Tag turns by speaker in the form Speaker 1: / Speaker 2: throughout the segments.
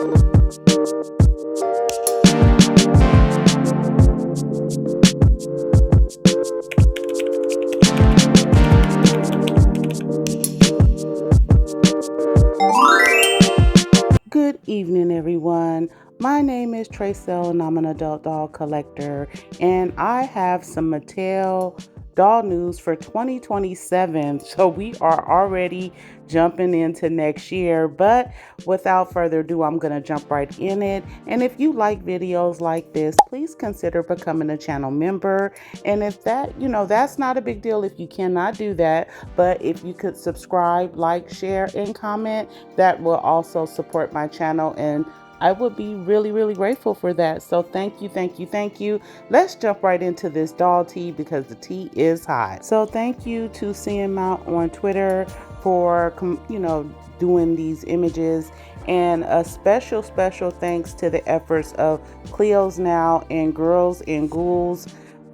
Speaker 1: Good evening, everyone. My name is Tracell, and I'm an adult doll collector, and I have some Mattel doll news for 2027. So we are already jumping into next year, but without further ado, I'm going to jump right in it. And if you like videos like this, please consider becoming a channel member. And if that, that's not a big deal if you cannot do that, but if you could subscribe, like, share, and comment, that will also support my channel, and I would be really, really grateful for that. So thank you, thank you, thank you. Let's jump right into this doll tea because the tea is hot. So thank you to CMount on Twitter for, doing these images. And a special, special thanks to the efforts of Cleo's Now and Girls and Ghouls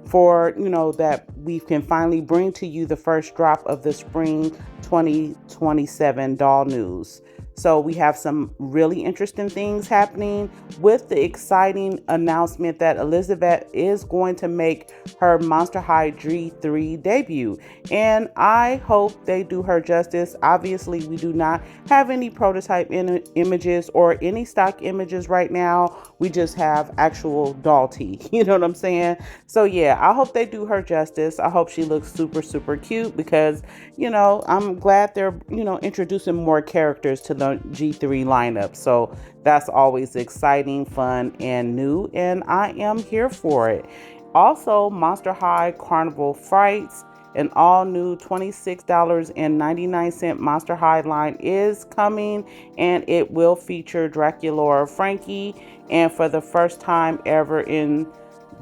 Speaker 1: for, that we can finally bring to you the first drop of the spring 2027 doll news. So we have some really interesting things happening with the exciting announcement that Elizabeth is going to make her Monster High G3 debut. And I hope they do her justice. Obviously, we do not have any prototype images or any stock images right now. We just have actual doll tea. You know what I'm saying? So yeah, I hope they do her justice. I hope she looks super, super cute because, I'm glad they're, introducing more characters to the G3 lineup. So that's always exciting, fun, and new, and I am here for it. Also, Monster High Carnival Frights, an all-new $26.99 Monster High line is coming, and it will feature Dracula Frankie, and for the first time ever in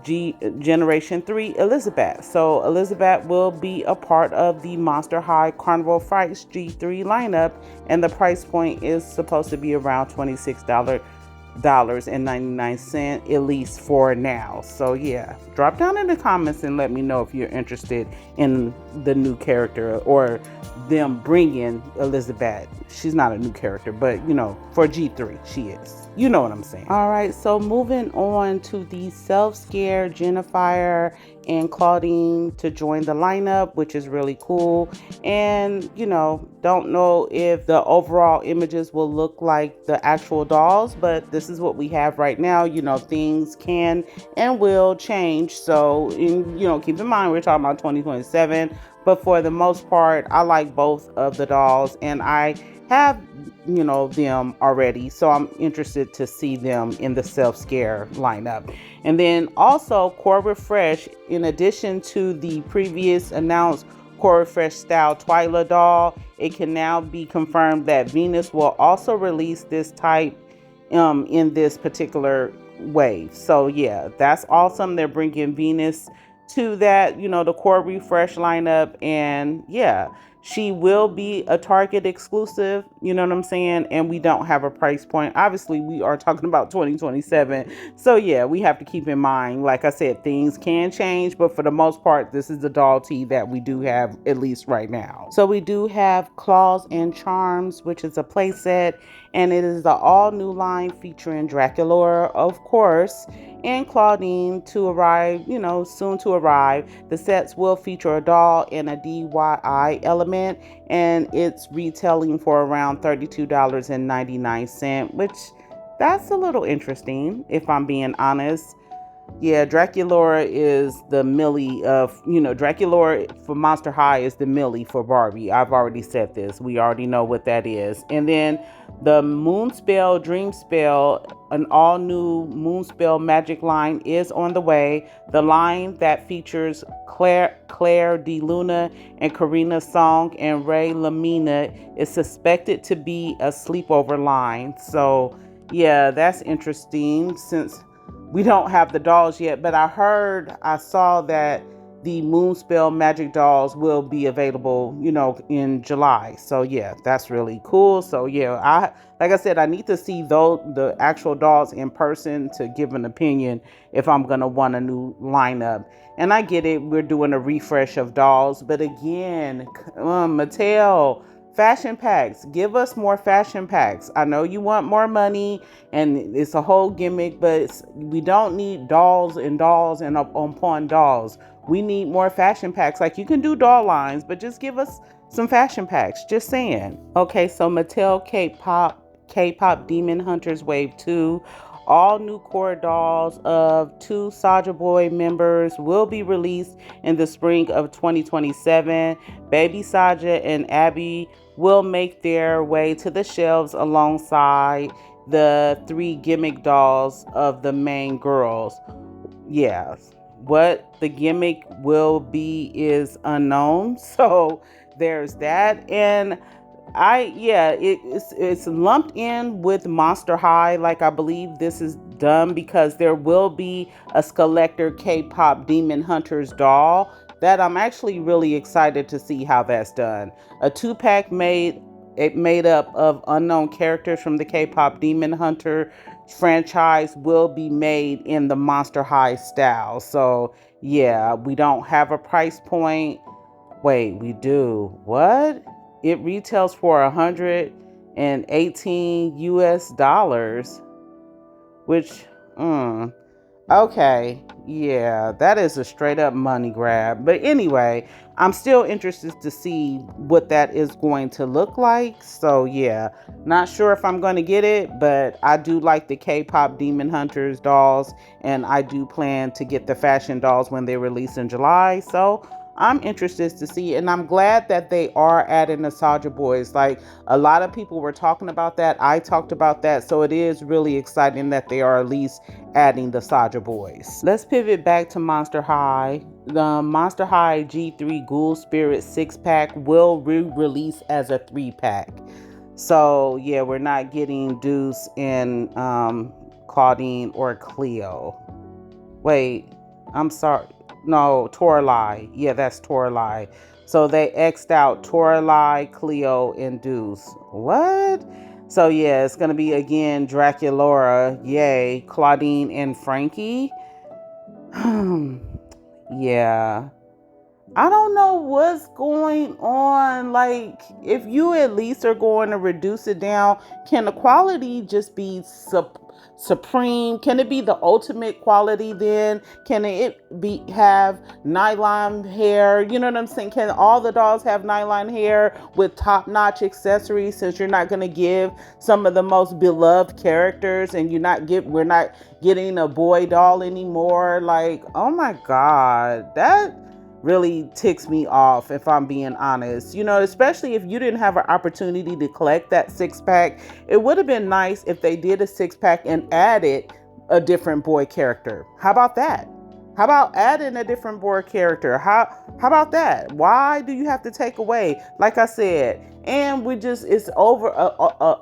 Speaker 1: Generation 3, Elizabeth. So Elizabeth will be a part of the Monster High Carnival Frights G3 lineup, and the price point is supposed to be around $26.99, at least for now. So yeah, drop down in the comments and let me know if you're interested in the new character or them bringing Elizabeth. She's not a new character, but for G3 she is. You know what I'm saying. All right, so moving on to the Self-Scare, Jennifer and Claudine to join the lineup, which is really cool. And don't know if the overall images will look like the actual dolls, but this is what we have right now. Things can and will change, so keep in mind we're talking about 2027, but for the most part I like both of the dolls, and I have them already, so I'm interested to see them in the Self-Scare lineup. And then also Core Refresh, in addition to the previous announced Core Refresh style Twyla doll, it can now be confirmed that Venus will also release this type in this particular wave. So yeah, that's awesome. They're bringing Venus to that, the Core Refresh lineup, and yeah, she will be a Target exclusive, you know what I'm saying? And we don't have a price point. Obviously, we are talking about 2027. So yeah, we have to keep in mind, like I said, things can change, but for the most part, this is the doll tee that we do have, at least right now. So we do have Claws and Charms, which is a playset, and it is the all new line featuring Dracula, of course, and Claudine to arrive, soon to arrive. The sets will feature a doll and a DIY element, and it's retailing for around $32.99, which that's a little interesting if I'm being honest. Yeah, Dracula is the Millie of, Dracula for Monster High is the Millie for Barbie. I've already said this. We already know what that is. And then the Moonspell Dream Spell, an all new Moonspell magic line is on the way. The line that features Claire De Luna and Karina Song and Ray Lamina is suspected to be a sleepover line. So yeah, that's interesting since we don't have the dolls yet, but I saw that the Moonspell magic dolls will be available, in July. So yeah, that's really cool. So yeah, like I said, I need to see the actual dolls in person to give an opinion if I'm gonna want a new lineup. And I get it, we're doing a refresh of dolls, but again, Mattel, fashion packs. Give us more fashion packs. I know you want more money and it's a whole gimmick, but we don't need dolls and upon dolls. We need more fashion packs. Like, you can do doll lines, but just give us some fashion packs. Just saying. Okay, so Mattel K-pop Demon Hunters Wave 2. All new core dolls of 2 Soulja Boy members will be released in the spring of 2027. Baby Saja and Abby will make their way to the shelves alongside the 3 gimmick dolls of the main girls. Yeah, what the gimmick will be is unknown. So there's that. And it's lumped in with Monster High. Like, I believe this is done because there will be a Skullector K-pop Demon Hunters doll that I'm actually really excited to see how that's done. A 2-pack made up of unknown characters from the K-pop Demon Hunter franchise will be made in the Monster High style. So yeah, we don't have a price point. Wait, we do. What? It retails for 118 US dollars, which, okay, yeah, that is a straight up money grab. But anyway, I'm still interested to see what that is going to look like. So yeah, not sure if I'm going to get it, but I do like the K-pop Demon Hunters dolls, and I do plan to get the fashion dolls when they release in July. So I'm interested to see, and I'm glad that they are adding the Soulja Boys. Like, a lot of people were talking about that. I talked about that. So it is really exciting that they are at least adding the Soulja Boys. Let's pivot back to Monster High. The Monster High G3 Ghoul Spirit 6-pack will re-release as a 3-pack. So yeah, we're not getting Deuce and Claudine or Cleo. Wait, I'm sorry. No, Toralei. Yeah, that's Toralei. So they X'd out Toralei, Cleo, and Deuce. What? So yeah, it's gonna be again Draculaura, yay, Claudine and Frankie. Yeah. I don't know what's going on. Like, if you at least are going to reduce it down, can the quality just be supreme? Can it be the ultimate quality then? Can it have nylon hair? You know what I'm saying? Can all the dolls have nylon hair with top-notch accessories, since you're not going to give some of the most beloved characters, and we're not getting a boy doll anymore? Like, oh my God, that really ticks me off, if I'm being honest. You know, especially if you didn't have an opportunity to collect that 6-pack. It would have been nice if they did a 6-pack and added a different boy character. How about that? How about adding a different boy character? How about that? Why do you have to take away? Like I said, and it's over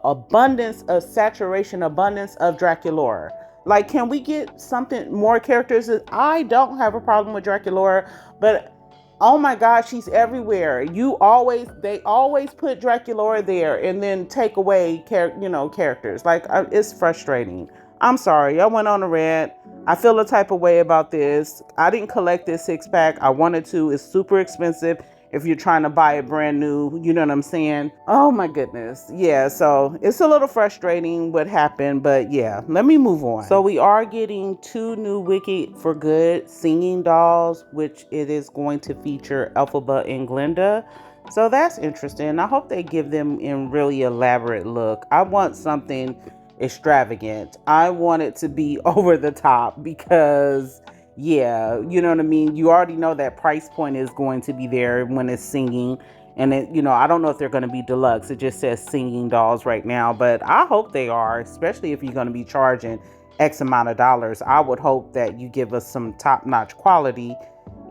Speaker 1: abundance of saturation, abundance of Draculaura. Like, can we get something more characters? I don't have a problem with Draculaura, but oh my God, she's everywhere. They always put Draculaura there and then take away characters. Like, it's frustrating. I'm sorry, I went on a rant. I feel a type of way about this. I didn't collect this 6-pack. I wanted to. It's super expensive if you're trying to buy it brand new. You know what I'm saying? Oh my goodness. Yeah, so it's a little frustrating what happened, but yeah, let me move on. So we are getting 2 new Wicked for Good singing dolls, which it is going to feature Elphaba and Glinda. So that's interesting. I hope they give them in really elaborate look. I want something extravagant. I want it to be over the top because yeah, you know what I mean? You already know that price point is going to be there when it's singing. And I don't know if they're going to be deluxe. It just says singing dolls right now, but I hope they are, especially if you're going to be charging X amount of dollars. I would hope that you give us some top-notch quality,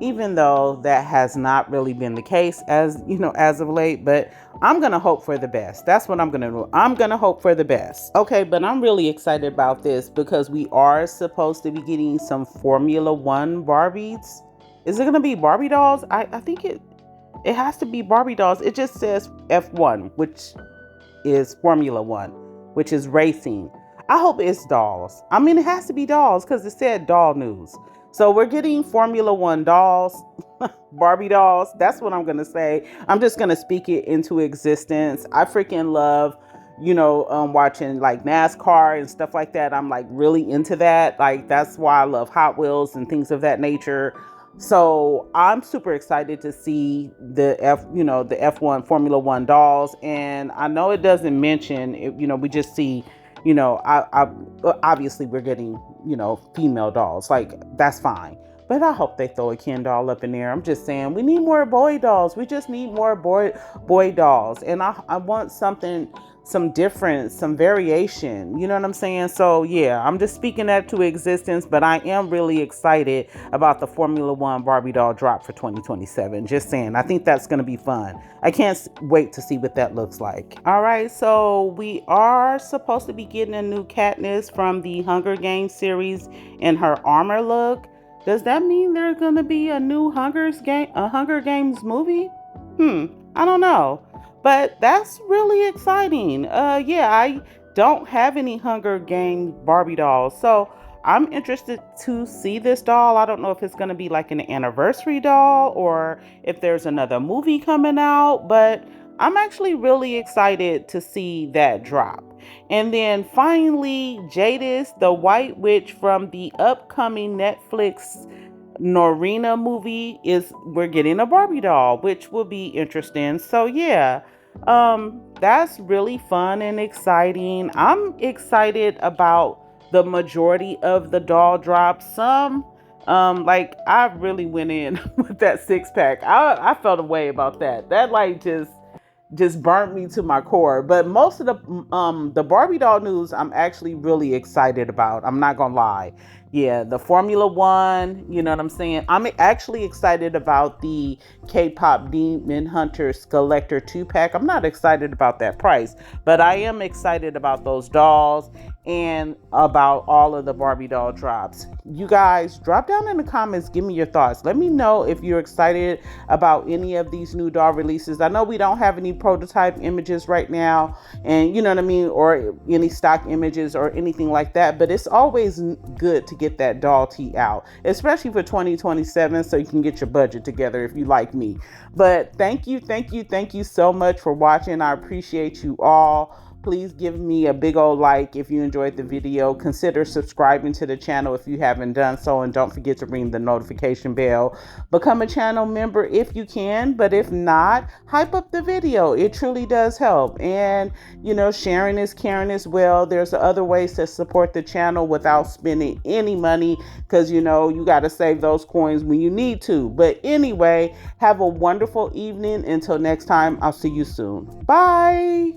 Speaker 1: even though that has not really been the case as of late, but I'm going to hope for the best. That's what I'm going to do. I'm going to hope for the best. Okay, but I'm really excited about this because we are supposed to be getting some Formula One Barbies. Is it going to be Barbie dolls? I think it has to be Barbie dolls. It just says F1, which is Formula One, which is racing. I hope it's dolls. I mean, it has to be dolls because it said doll news. So we're getting Formula One dolls, Barbie dolls. That's what I'm going to say. I'm just going to speak it into existence. I freaking love, watching like NASCAR and stuff like that. I'm like really into that. Like, that's why I love Hot Wheels and things of that nature. So I'm super excited to see the F1 Formula One dolls. And I know it doesn't mention, we just see, obviously we're getting, female dolls. Like, that's fine. But I hope they throw a Ken doll up in there. I'm just saying, we need more boy dolls. We just need more boy dolls. And I want something, some difference, some variation. You know what I'm saying? So yeah, I'm just speaking that to existence. But I am really excited about the Formula One Barbie doll drop for 2027. Just saying, I think that's going to be fun. I can't wait to see what that looks like. All right, so we are supposed to be getting a new Katniss from the Hunger Games series in her armor look. Does that mean there's gonna be a new Hunger Games movie? I don't know, but that's really exciting. Yeah, I don't have any Hunger Games Barbie dolls, so I'm interested to see this doll. I don't know if it's gonna be like an anniversary doll or if there's another movie coming out, but I'm actually really excited to see that drop. And then finally, Jadis, the White Witch from the upcoming Netflix Norina movie, we're getting a Barbie doll, which will be interesting. So yeah, that's really fun and exciting. I'm excited about the majority of the doll drops. Some like I really went in with that six pack. I felt a way about that. That like just burnt me to my core. But most of the Barbie doll news I'm actually really excited about. I'm not gonna lie. Yeah, the Formula One, you know what I'm saying? I'm actually excited about the K-Pop Demon Hunters Skullector 2-pack. I'm not excited about that price, but I am excited about those dolls and about all of the Barbie doll drops. You guys, drop down in the comments, give me your thoughts. Let me know if you're excited about any of these new doll releases. I know we don't have any prototype images right now, and you know what I mean, or any stock images or anything like that, but it's always good to get that doll tea out, especially for 2027, so you can get your budget together if you like me. But thank you so much for watching. I appreciate you all. Please give me a big old like if you enjoyed the video. Consider subscribing to the channel if you haven't done so, and don't forget to ring the notification bell. Become a channel member if you can, but if not, hype up the video. It truly does help. And sharing is caring as well. There's other ways to support the channel without spending any money, because you got to save those coins when you need to. But anyway, have a wonderful evening. Until next time, I'll see you soon. Bye.